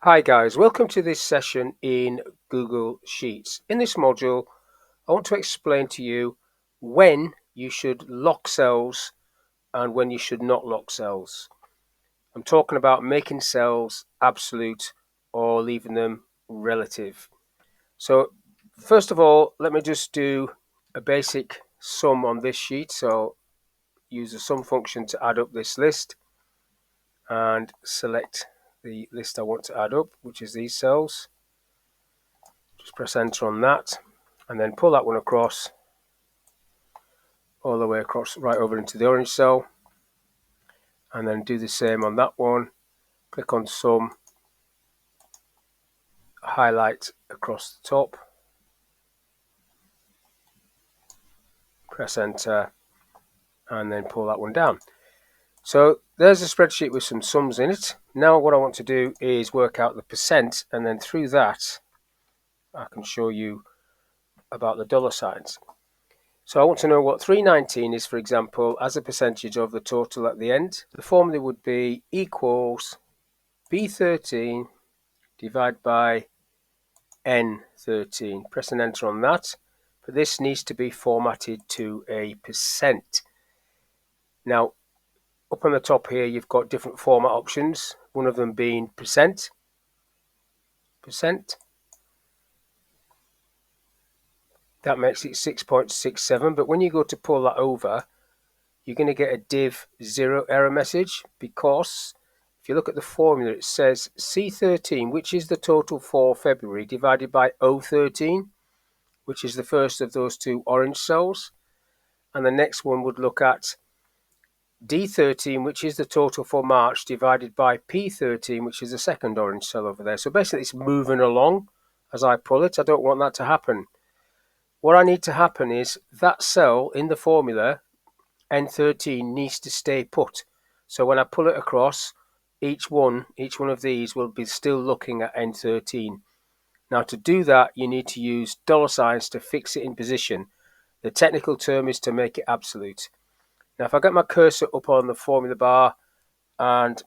Hi guys, welcome to this session in Google Sheets. In this module, I want to explain to you when you should lock cells and when you should not lock cells. I'm talking about making cells absolute or leaving them relative. So first of all, let me just do a basic sum on this sheet. So use the sum function to add up this list and select the list I want to add up, which is these cells. Just press enter on that and then pull that one across all the way across right over into the orange cell, and then do the same on that one. Click on sum, highlight across the top, press enter, and then pull that one down. So there's a spreadsheet with some sums in it. Now what I want to do is work out the percent, and then through that I can show you about the dollar signs. So I want to know what 319 is, for example, as a percentage of the total at the end. The formula would be equals B13 divided by N13. Press and enter on that. But this needs to be formatted to a percent. Now, up on the top here, you've got different format options. One of them being percent. That makes it 6.67. But when you go to pull that over, you're going to get a div 0 error message, because if you look at the formula, it says C13, which is the total for February, divided by O13, which is the first of those two orange cells. And the next one would look at D13, which is the total for March, divided by P13, which is the second orange cell over there. So basically it's moving along as I pull it. I don't want that to happen. What I need to happen is that cell in the formula, N13, needs to stay put. So when I pull it across, each one of these will be still looking at N13. Now to do that, you need to use dollar signs to fix it in position. The technical term is to make it absolute. Now if I get my cursor up on the formula bar and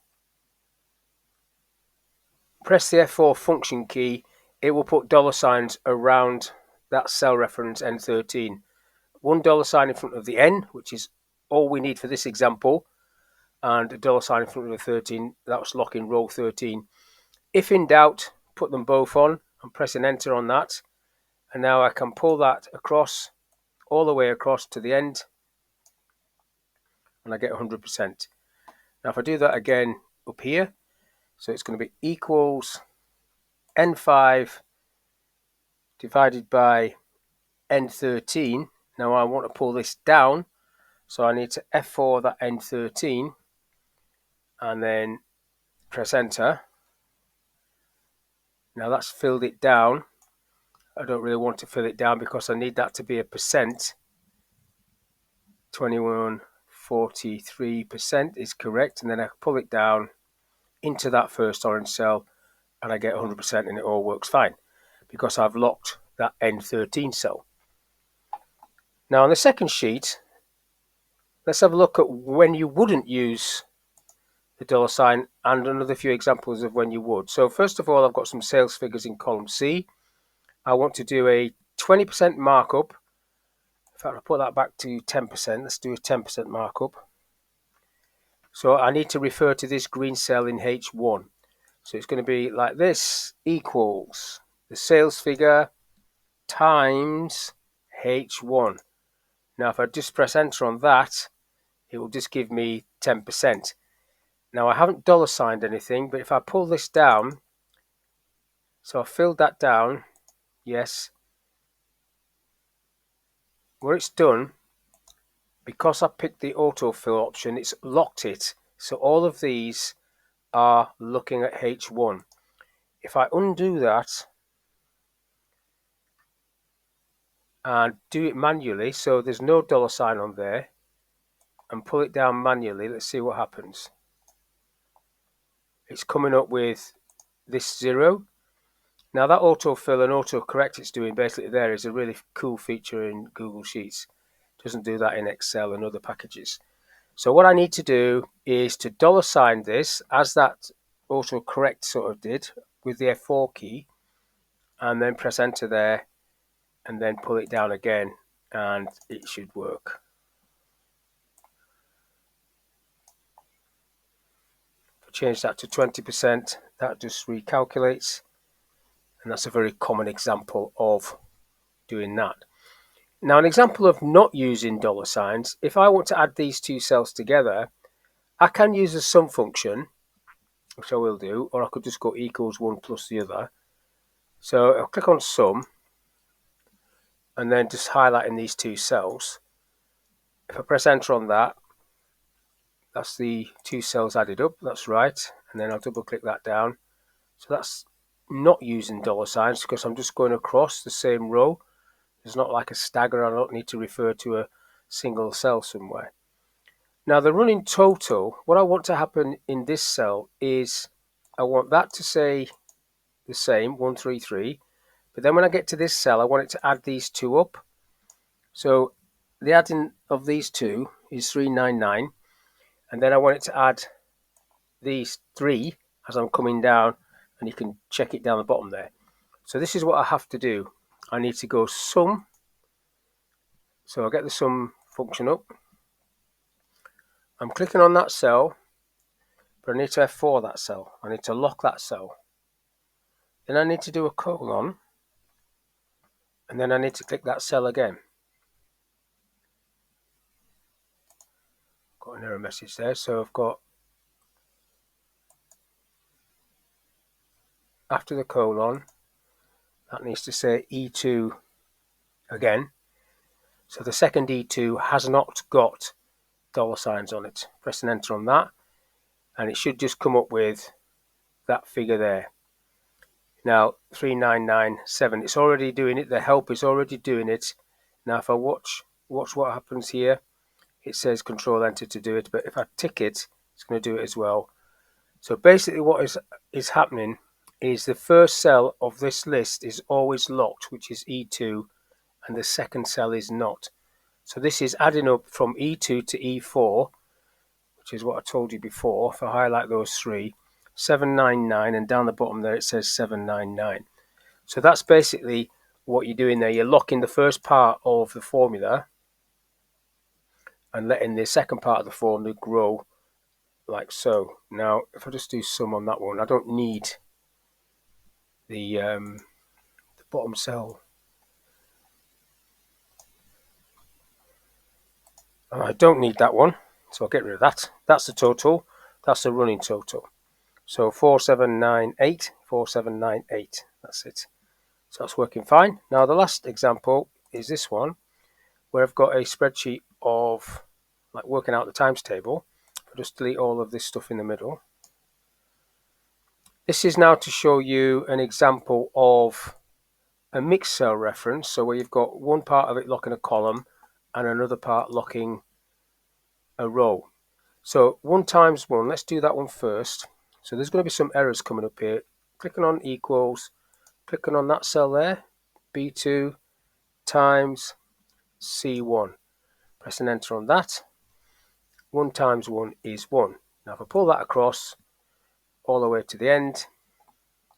press the F4 function key, it will put dollar signs around that cell reference N13. $1 sign in front of the N, which is all we need for this example, and a dollar sign in front of the 13. That was locking row 13. If in doubt, put them both on and press an enter on that. And now I can pull that across, all the way across to the end, and I get 100%. Now if I do that again up here, so it's going to be equals N5 divided by N13. Now I want to pull this down, so I need to F4 that N13 and then press enter. Now that's filled it down. I don't really want to fill it down because I need that to be a percent. 21.43% is correct, and then I pull it down into that first orange cell and I get 100%, and it all works fine because I've locked that N13 cell. Now on the second sheet, let's have a look at when you wouldn't use the dollar sign and another few examples of when you would. So first of all, I've got some sales figures in column C. I want to do a 20% markup. In fact, I'll put that back to 10%. Let's do a 10% markup. So I need to refer to this green cell in H1. So it's going to be like this, equals the sales figure times H1. Now if I just press enter on that, it will just give me 10%. Now I haven't dollar signed anything, but if I pull this down, so I filled that down, yes. What it's done, because I picked the autofill option, it's locked it. So all of these are looking at H1. If I undo that and do it manually, so there's no dollar sign on there, and pull it down manually, let's see what happens. It's coming up with this 0. Now that autofill and autocorrect it's doing basically there is a really cool feature in Google Sheets. It doesn't do that in Excel and other packages. So what I need to do is to dollar sign this as that autocorrect sort of did with the F4 key and then press enter there and then pull it down again and it should work. If I change that to 20%, that just recalculates, and that's a very common example of doing that. Now, an example of not using dollar signs, if I want to add these two cells together, I can use a sum function, which I will do, or I could just go equals one plus the other. So I'll click on sum and then just highlighting these two cells. If I press enter on that, that's the two cells added up, that's right, and then I'll double click that down. So that's not using dollar signs because I'm just going across the same row. There's not like a stagger, I don't need to refer to a single cell somewhere. Now the running total, what I want to happen in this cell is I want that to say the same, 133, but then when I get to this cell I want it to add these two up. So the adding of these two is 399, and then I want it to add these three as I'm coming down, and you can check it down the bottom there. So this is what I have to do. I need to go sum, so I'll get the sum function up. I'm clicking on that cell, but I need to F4 that cell. I need to lock that cell. Then I need to do a colon, and then I need to click that cell again. Got an error message there, so I've got, after the colon, that needs to say E2 again. So the second E2 has not got dollar signs on it. Press and enter on that, and it should just come up with that figure there. Now 3997, it's already doing it. The help is already doing it. Now if I watch what happens here, it says control enter to do it, but if I tick it, it's going to do it as well. So basically what is happening is the first cell of this list is always locked, which is E2, and the second cell is not. So this is adding up from E2 to E4, which is what I told you before. If I highlight those three, 799, and down the bottom there it says 799. So that's basically what you're doing there. You're locking the first part of the formula and letting the second part of the formula grow like so. Now if I just do sum on that one, I don't need the bottom cell. I don't need that one, so I'll get rid of that. That's the total. That's the running total. So 4798, 4798. That's it. So that's working fine. Now the last example is this one, where I've got a spreadsheet of like working out the times table. I'll just delete all of this stuff in the middle. This is now to show you an example of a mixed cell reference. So where you've got one part of it locking a column and another part locking a row. So 1 times 1, let's do that one first. So there's going to be some errors coming up here. Clicking on equals, clicking on that cell there, B2 times C1. Pressing enter on that. 1 times 1 is 1. Now if I pull that across all the way to the end,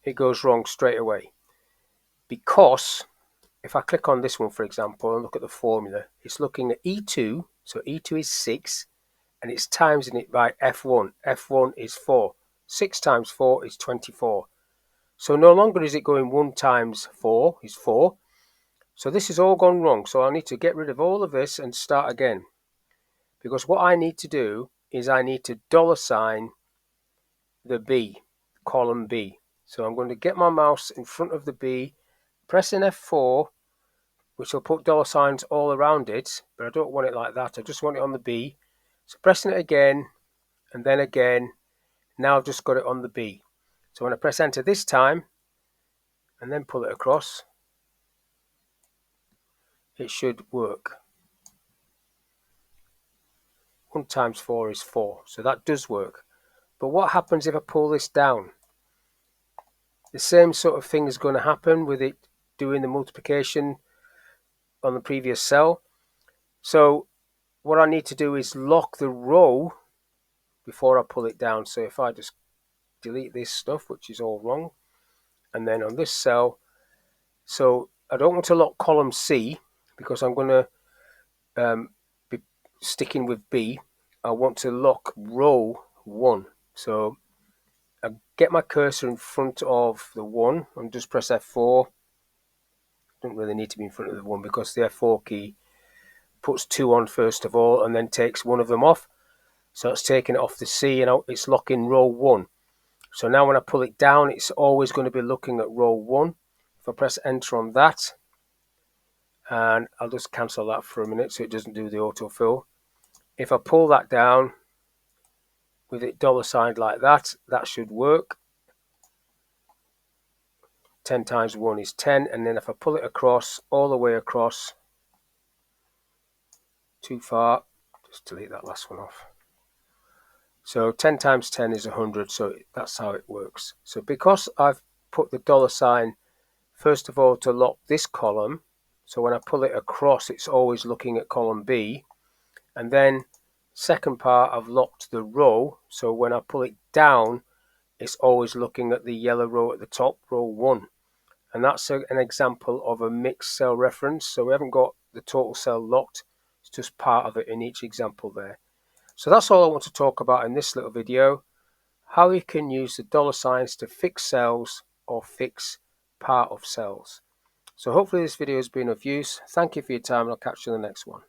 it goes wrong straight away. Because if I click on this one, for example, and look at the formula, it's looking at E2, so E2 is 6, and it's timesing it by F1. F1 is 4. 6 times 4 is 24. So no longer is it going 1 times 4 is 4. So this has all gone wrong. So I need to get rid of all of this and start again. Because what I need to do is I need to dollar sign the B, column B. So I'm going to get my mouse in front of the B, pressing F4, which will put dollar signs all around it, but I don't want it like that. I just want it on the B. So pressing it again, and then again. Now I've just got it on the B. So when I press enter this time, and then pull it across, it should work. 1 times 4 is 4, so that does work. But what happens if I pull this down? The same sort of thing is going to happen with it doing the multiplication on the previous cell. So what I need to do is lock the row before I pull it down. So if I just delete this stuff, which is all wrong, and then on this cell, so I don't want to lock column C because I'm going to be sticking with B. I want to lock row 1. So I get my cursor in front of the 1 and just press F4. Don't really need to be in front of the 1 because the F4 key puts 2 on first of all and then takes one of them off. So it's taking it off the C and it's locking row 1. So now when I pull it down, it's always going to be looking at row 1. If I press enter on that, and I'll just cancel that for a minute so it doesn't do the autofill. If I pull that down with it $signed like that, that should work. 10 times 1 is 10, and then if I pull it across, all the way across, too far, just delete that last one off. So 10 times 10 is 100, so that's how it works. So because I've put the $sign, first of all, to lock this column, so when I pull it across, it's always looking at column B, and then second part, I've locked the row, so when I pull it down, it's always looking at the yellow row at the top, row 1. And that's an example of a mixed cell reference. So we haven't got the total cell locked. It's just part of it in each example there. So that's all I want to talk about in this little video. How you can use the $signs to fix cells or fix part of cells. So hopefully this video has been of use. Thank you for your time and I'll catch you in the next one.